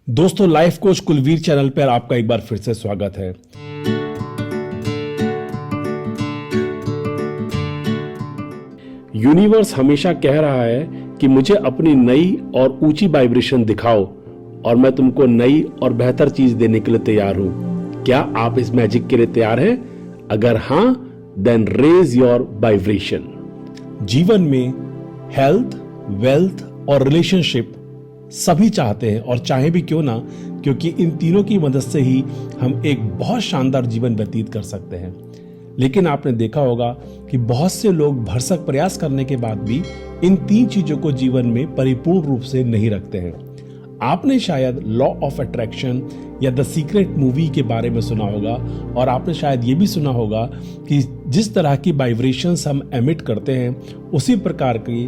दोस्तों, life coach Kulveer channel पर आपका एक बार फिर से स्वागत है। यूनिवर्स हमेशा कह रहा है कि मुझे अपनी नई और ऊंची वाइब्रेशन दिखाओ और मैं तुमको नई और बेहतर चीज देने के लिए तैयार हूं। क्या आप इस मैजिक के लिए तैयार हैं? अगर हां, देन रेज योर वाइब्रेशन। जीवन में हेल्थ, वेल्थ और रिलेशनशिप सभी चाहते हैं, और चाहे भी क्यों ना, क्योंकि इन तीनों की मदद से ही हम एक बहुत शानदार जीवन व्यतीत कर सकते हैं। लेकिन आपने देखा होगा कि बहुत से लोग भरसक प्रयास करने के बाद भी इन तीन चीजों को जीवन में परिपूर्ण रूप से नहीं रखते हैं। आपने शायद लॉ ऑफ अट्रैक्शन या द सीक्रेट मूवी के बारे में सुना होगा, और आपने शायद ये भी सुना होगा कि जिस तरह की वाइब्रेशंस हम एमिट करते हैं उसी प्रकार की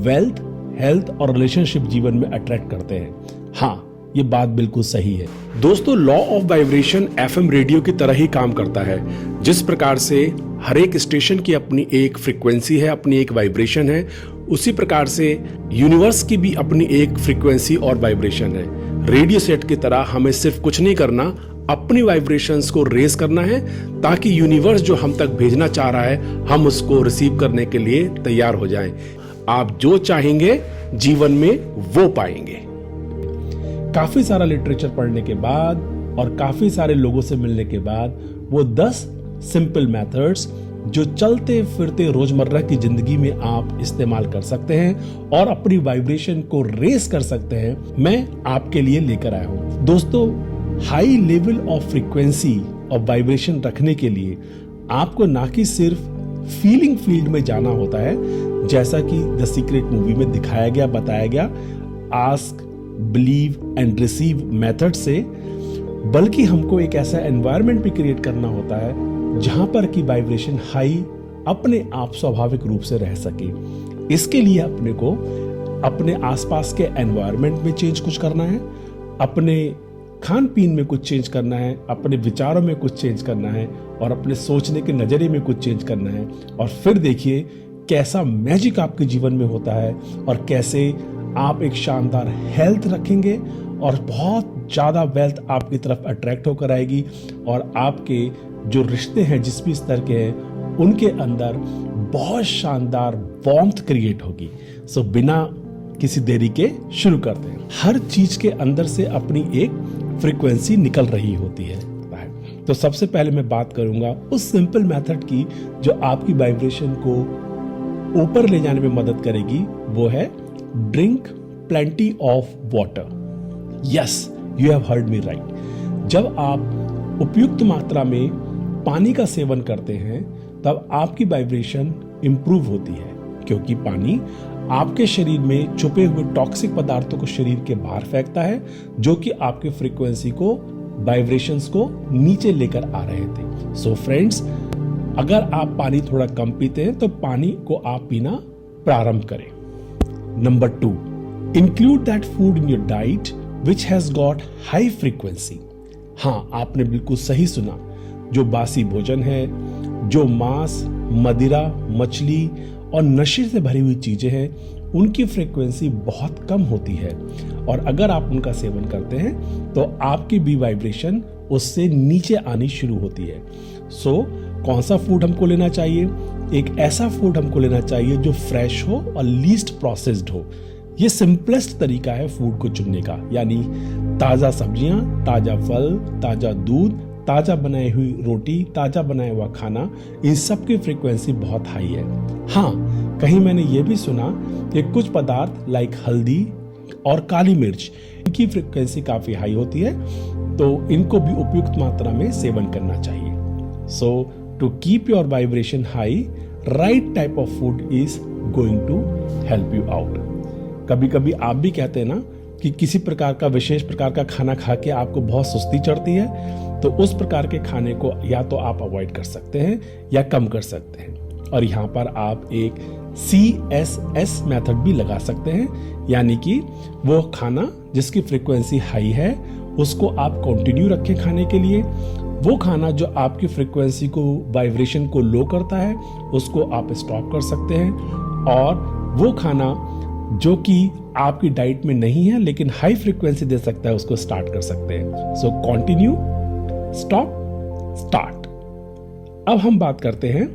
वेल्थ, हेल्थ और रिलेशनशिप जीवन में अट्रैक्ट करते हैं। हाँ, ये बात बिल्कुल सही है। दोस्तों, law of vibration FM radio की तरह ही काम करता है। जिस प्रकार से हर एक स्टेशन की अपनी एक फ्रीक्वेंसी है, अपनी एक वाइब्रेशन है, उसी प्रकार से यूनिवर्स की भी अपनी एक फ्रीक्वेंसी और वाइब्रेशन है। रेडियो सेट की तरह हमें सिर्फ कुछ नहीं करना, अपनी वाइब्रेशंस को रेज करना है, ताकि यूनिवर्स जो हम तक भेजना चाह रहा है हम उसको रिसीव करने के लिए तैयार हो जाएं। आप जो चाहेंगे जीवन में वो पाएंगे। काफी सारा लिटरेचर पढ़ने के बाद और काफी सारे लोगों से मिलने के बाद वो 10 सिंपल मेथड्स जो चलते फिरते रोजमर्रा की जिंदगी में आप इस्तेमाल कर सकते हैं और अपनी वाइब्रेशन को रेस कर सकते हैं, मैं आपके लिए लेकर आया हूं। दोस्तों, हाई लेवल ऑफ फ्रीक्वेंसी और वाइब्रेशन रखने के लिए आपको ना कि सिर्फ फीलिंग फील्ड में जाना होता है, जैसा कि द सीक्रेट मूवी में दिखाया गया, बताया गया, ask, believe and receive method से, बल्कि हमको एक ऐसा एनवायरनमेंट भी क्रिएट करना होता है जहां पर की वाइब्रेशन हाई अपने आप स्वाभाविक रूप से रह सके। इसके लिए अपने को अपने आसपास के एनवायरनमेंट में चेंज कुछ करना है, अपने खान पीन में कुछ चेंज करना है, अपने विचारों में कुछ चेंज करना है और अपने सोचने के नजरिए में कुछ चेंज करना है। और फिर देखिए कैसा मैजिक आपके जीवन में होता है और कैसे आप एक शानदार हेल्थ रखेंगे और बहुत ज्यादा वेल्थ आपकी तरफ अट्रैक्ट होकर आएगी, और आपके जो रिश्ते हैं जिस भी स्तर के हैं उनके अंदर बहुत शानदार वार्मथ क्रिएट होगी। सो बिना किसी देरी के शुरू करते हैं। हर चीज के अंदर से अपनी एक फ्रीक्वेंसी निकल रही होती है। तो सबसे पहले मैं बात करूंगा उस सिंपल मेथड की जो आपकी वाइब्रेशन को ऊपर ले जाने में मदद करेगी। वो है drink plenty of water. Yes, you have heard me right. जब आप उपयुक्त मात्रा में पानी का सेवन करते हैं तब आपकी वाइब्रेशन इंप्रूव होती है, क्योंकि पानी आपके शरीर में छुपे हुए टॉक्सिक पदार्थों को शरीर के बाहर फेंकता है, जो कि आपके फ्रीक्वेंसी को, वाइब्रेशंस को नीचे लेकर आ रहे थे। सो फ्रेंड्स, अगर आप पानी थोड़ा कम पीते हैं तो पानी को आप पीना प्रारंभ करें। Number 2, include that food in your diet which has got high frequency. हाँ, आपने बिल्कुल सही सुना। जो बासी भोजन है, जो मांस, मदिरा, मछली और नशे से भरी हुई चीजें हैं, उनकी फ्रीक्वेंसी बहुत कम होती है, और अगर आप उनका सेवन करते हैं तो आपकी भी वाइब्रेशन उससे नीचे आनी शुरू होती है। सो कौन सा फूड हमको लेना चाहिए? एक ऐसा फूड हमको लेना चाहिए जो फ्रेश हो और लीस्ट प्रोसेस्ड हो। ये सिंपलेस्ट तरीका है फूड को चुनने का, यानी ताजा सब्जियां, ताजा फल, ताजा दूध, ताजा बनाई हुई रोटी, ताजा बनाया हुआ खाना, इन सब की फ्रीक्वेंसी बहुत हाई है। हाँ, कहीं मैंने ये भी सुना कि कुछ पदार्थ लाइक हल्दी और काली मिर्च, इनकी फ्रीक्वेंसी काफी हाई होती है, तो इनको भी उपयुक्त मात्रा में सेवन करना चाहिए। So to keep your vibration high, right type of food is going to help you out. कभी कभी आप भी कहते हैं ना कि किसी प्रकार का विशेष प्रकार का खाना खा के आपको बहुत सुस्ती चढ़ती है, तो उस प्रकार के खाने को या तो आप अवॉइड कर सकते हैं या कम कर सकते हैं। और यहाँ पर आप एक CSS मेथड भी लगा सकते हैं, यानी कि वो खाना जिसकी फ्रीक्वेंसी हाई है उसको आप कंटिन्यू रखें खाने के लिए। वो खाना जो आपकी फ्रीक्वेंसी को, वाइब्रेशन को लो करता है, उसको आप स्टॉप कर सकते हैं। और वो खाना जो कि आपकी डाइट में नहीं है लेकिन हाई फ्रीक्वेंसी दे सकता है, उसको स्टार्ट कर सकते हैं। So continue, stop, start. अब हम बात करते हैं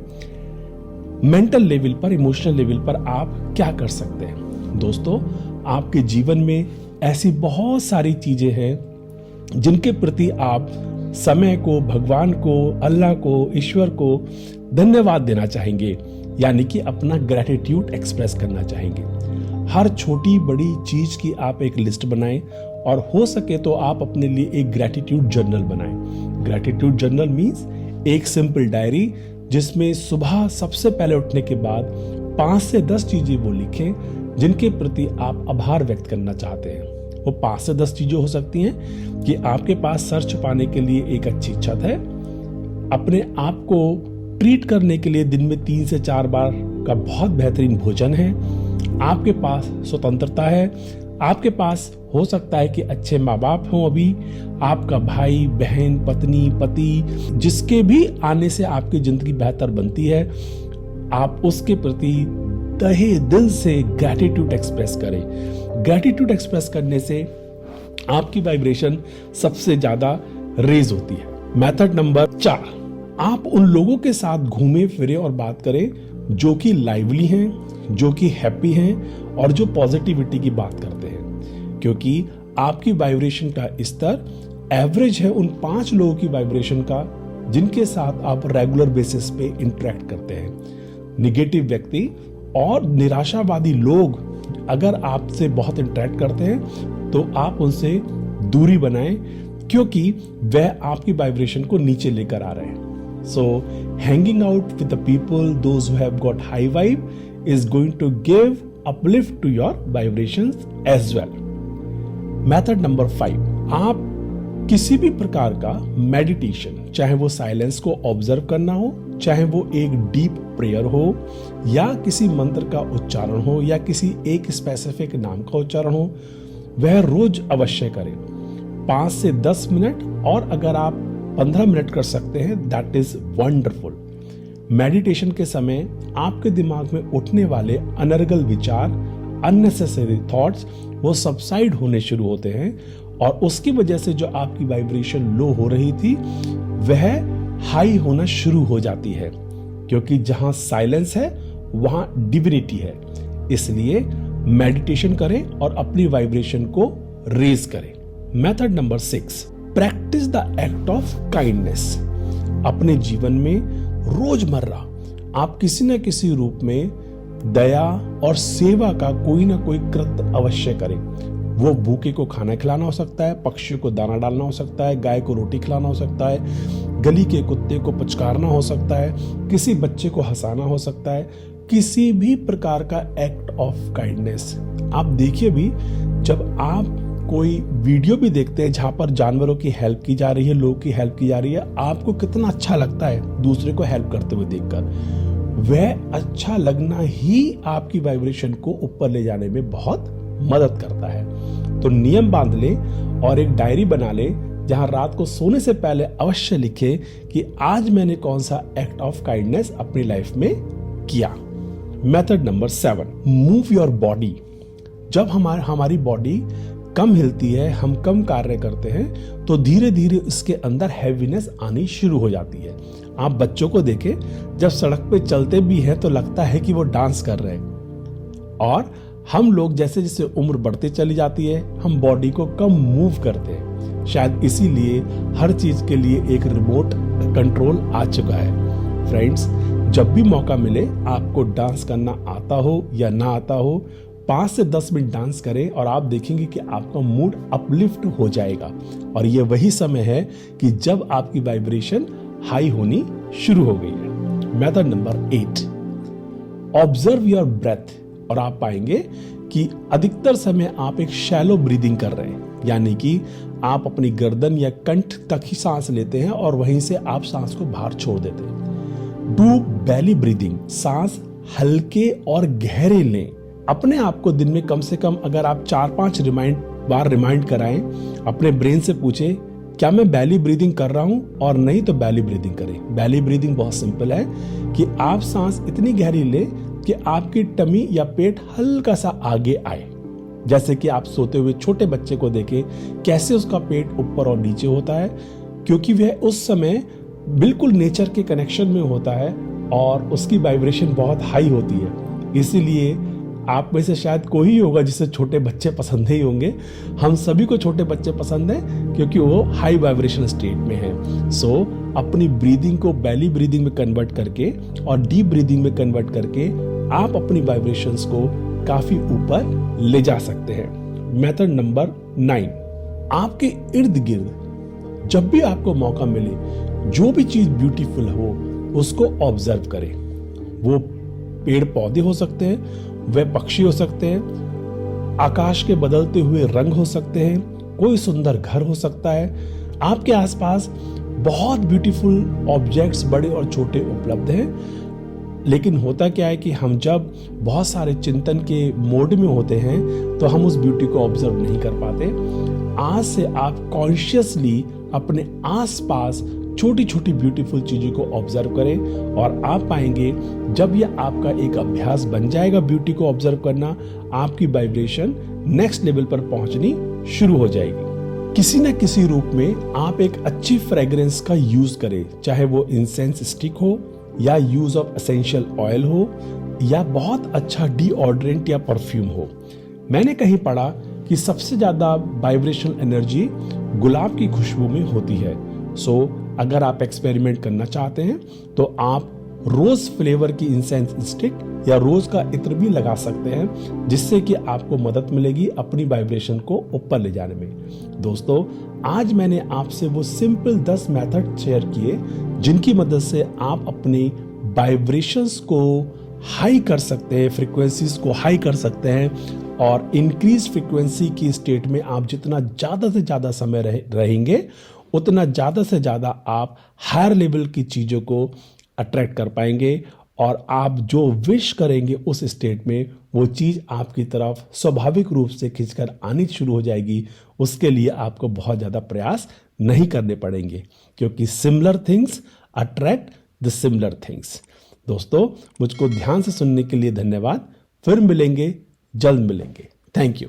मेंटल लेवल पर, इमोशनल लेवल पर आप क्या कर सकते हैं। दोस्तों, आपके जीवन में ऐसी बहुत सारी चीजें हैं जिनके प्रति आप समय को, भगवान को, अल्लाह को, ईश्वर को धन्यवाद देना चाहेंगे, यानी कि अपना ग्रैटिट्यूड एक्सप्रेस करना चाहेंगे। हर छोटी बड़ी चीज की आप एक लिस्ट बनाएं और हो सके तो आप अपने लिए एक ग्रैटिट्यूड जर्नल बनाएं। ग्रैटिट्यूड जर्नल मीन्स एक सिंपल डायरी जिसमें सुबह सबसे पहले उठने के बाद 5 से 10 चीजें वो लिखें जिनके प्रति आप आभार व्यक्त करना चाहते हैं। वो 5 से 10 चीजें हो सकती हैं कि आपके पास सर छुपाने के लिए एक अच्छी छत है, अपने आप को ट्रीट करने के लिए दिन में 3 से 4 बार का बहुत बेहतरीन भोजन है, आपके पास स्वतंत्रता है, आपके पास हो सकता है कि अच्छे माँ बाप हों, अभी आपका भाई बहन पत्नी पति जिसके भी आने से आपकी जिंदगी बेहतर बनती है, आप उसके प्रति तहे दिल से ग्रैटिट्यूड एक्सप्रेस करें। ग्रैटिट्यूड एक्सप्रेस करने से आपकी वाइब्रेशन सबसे ज्यादा रेज होती है। मेथड नंबर 4, आप उन लोगों के साथ घूमे फिरे और बात करें जो कि लाइवली हैं, जो कि हैप्पी हैं और जो पॉजिटिविटी की बात करते हैं, क्योंकि आपकी वाइब्रेशन का स्तर एवरेज है उन 5 लोगों की वाइब्रेशन का जिनके साथ आप रेगुलर बेसिस पे इंटरेक्ट करते हैं। निगेटिव व्यक्ति और निराशावादी लोग अगर आपसे बहुत इंटरेक्ट करते हैं तो आप उनसे दूरी बनाएं, क्योंकि वह आपकी वाइब्रेशन को नीचे लेकर आ रहे हैं। So hanging out with the people, those who have got high vibe, is going to give uplift to your vibrations as well. Method number 5, आप किसी भी प्रकार का मेडिटेशन, चाहे वो साइलेंस को ऑब्जर्व करना हो, चाहे वो एक डीप प्रेयर हो या किसी मंत्र का उच्चारण हो या किसी एक स्पेसिफिक नाम का उच्चारण हो, वह रोज अवश्य करें 5 से 10 मिनट, और अगर आप 15 मिनट कर सकते हैं दैट इज वंडरफुल। मेडिटेशन के समय आपके दिमाग में उठने वाले अनर्गल विचार, अननेसेसरी थॉट्स, वो सबसाइड होने शुरू होते हैं और उसकी वजह से जो आपकी वाइब्रेशन लो हो रही थी वह हाई होना शुरू हो जाती है, क्योंकि जहां साइलेंस है वहां डिविनिटी है। इसलिए मेडिटेशन करें और अपनी वाइब्रेशन को रेज करें। Method number 6, practice the act of kindness. अपने जीवन में रोजमर्रा आप किसी न किसी रूप में दया और सेवा का कोई ना कोई कृत्य अवश्य करें। वो भूखे को खाना खिलाना हो सकता है, पक्षियों को दाना डालना हो सकता है, गाय को रोटी खिलाना हो सकता है, गली के कुत्ते को पुचकारना हो सकता है, किसी बच्चे को हंसाना हो सकता है, किसी भी प्रकार का एक्ट ऑफ काइंडनेस। आप देखिए भी, जब आप कोई वीडियो भी देखते हैं जहां पर जानवरों की हेल्प की जा रही है, लोगों की हेल्प की जा रही है, आपको कितना अच्छा लगता है दूसरे को हेल्प करते हुए देखकर। वह अच्छा लगना ही आपकी वाइब्रेशन को ऊपर ले जाने में बहुत मदद करता है। तो नियम बांध ले और एक डायरी बना ले जहां रात को सोने से पहले अवश्य लिखे कि आज मैंने कौन सा एक्ट ऑफ काइंडनेस अपनी लाइफ में किया। Method number 7, move your body. जब हमारी बॉडी कम हिलती है, हम कम कार्य करते हैं, तो धीरे धीरे उसके अंदर हैवीनेस आनी शुरू हो जाती है। आप बच्चों को देखें, जब सड़क पे चलते भी हैं तो लगता है कि वो डांस कर रहे हैं। और हम लोग जैसे जैसे उम्र बढ़ते चली जाती है, हम बॉडी को कम मूव करते हैं। शायद इसीलिए हर चीज के लिए एक रिमोट कंट्रोल आ चुका है। फ्रेंड्स, जब भी मौका मिले, आपको डांस करना आता हो या ना आता हो, 5 से 10 मिनट डांस करें और आप देखेंगे कि आपका मूड अपलिफ्ट हो जाएगा। और ये वही समय है कि जब आपकी वाइब्रेशन हाई होनी शुरू हो गई है। Method number 8, observe your breath. और आप पाएंगे कि अधिकतर समय आप एक शैलो ब्रीदिंग कर रहे हैं, यानी कि आप अपनी गर्दन या कंठ तक ही सांस लेते हैं और वहीं से आप सांस को बाहर छोड़ देते हैं। डू बेली ब्रीदिंग, सांस हल्के और गहरे लें। अपने आप को दिन में कम से कम अगर आप 4-5 बार रिमाइंड कराएं, अपने ब्रेन से पूछें क्या मैं बैली ब्रीदिंग कर रहा हूं और नहीं तो बैली ब्रीदिंग करें। बैली ब्रीदिंग बहुत सिंपल है कि आप सांस इतनी गहरी लें कि आपकी टमी या पेट हल्का सा आगे आए। जैसे कि आप सोते हुए छोटे बच्चे को देखें कैसे उसका पेट ऊपर और नीचे होता है, क्योंकि वह उस समय बिल्कुल नेचर के कनेक्शन में होता है और उसकी वाइब्रेशन बहुत हाई होती है। इसीलिए आप में से शायद कोई ही होगा जिसे छोटे बच्चे पसंद ही होंगे। हम सभी को छोटे बच्चे पसंद हैं क्योंकि वो हाई वाइब्रेशन स्टेट में है। सो अपनी ब्रीदिंग को बैली ब्रीदिंग में कन्वर्ट करके और डीप ब्रीदिंग में कन्वर्ट करके आप अपनी वाइब्रेशंस को काफी ऊपर ले जा सकते हैं। मेथड नंबर 9, आपके इर्द गिर्द जब भी आपको मौका मिले जो भी चीज ब्यूटीफुल हो उसको ऑब्जर्व करें। वो पेड़ पौधे हो सकते हैं, वह पक्षी हो सकते हैं, आकाश के बदलते हुए रंग हो सकते हैं, कोई सुंदर घर हो सकता है। आपके आसपास बहुत ब्यूटीफुल ऑब्जेक्ट्स बड़े और छोटे उपलब्ध हैं। लेकिन होता क्या है कि हम जब बहुत सारे चिंतन के मोड में होते हैं तो हम उस ब्यूटी को ऑब्जर्व नहीं कर पाते। आज से आप कॉन्शियसली अपने आसपास छोटी छोटी ब्यूटीफुल चीजों को ऑब्जर्व करें और आप पाएंगे जब यह आपका एक अभ्यास बन जाएगा ब्यूटी को ऑब्जर्व करना, आपकी वाइब्रेशन नेक्स्ट लेवल पर पहुंचनी शुरू हो जाएगी। किसी न किसी रूप में आप एक अच्छी फ्रेग्रेंस का यूज करें, चाहे वो इंसेंस स्टिक हो या यूज ऑफ एसेंशियल ऑयल हो या बहुत अच्छा डीओड्रेंट या परफ्यूम हो। मैंने कहीं पढ़ा कि सबसे ज्यादा वाइब्रेशनल एनर्जी गुलाब की खुशबू में होती है। सो अगर आप एक्सपेरिमेंट करना चाहते हैं तो आप रोज फ्लेवर की इंसेंस स्टिक या रोज का इत्र भी लगा सकते हैं, जिससे कि आपको मदद मिलेगी अपनी वाइब्रेशन को ऊपर ले जाने में। दोस्तों, आज मैंने आपसे वो सिंपल 10 मेथड शेयर किए जिनकी मदद से आप अपनी वाइब्रेशंस को हाई कर सकते हैं, फ्रीक्वेंसीज को हाई कर सकते हैं और इंक्रीज फ्रीक्वेंसी की स्टेट में आप जितना ज्यादा से ज्यादा समय रहेंगे उतना ज्यादा से ज्यादा आप हायर लेवल की चीजों को अट्रैक्ट कर पाएंगे और आप जो विश करेंगे उस स्टेट में वो चीज आपकी तरफ स्वाभाविक रूप से खिंचकर आनी शुरू हो जाएगी। उसके लिए आपको बहुत ज्यादा प्रयास नहीं करने पड़ेंगे, क्योंकि similar things attract the similar things. दोस्तों, मुझको ध्यान से सुनने के लिए धन्यवाद। फिर मिलेंगे, जल्द मिलेंगे। Thank you.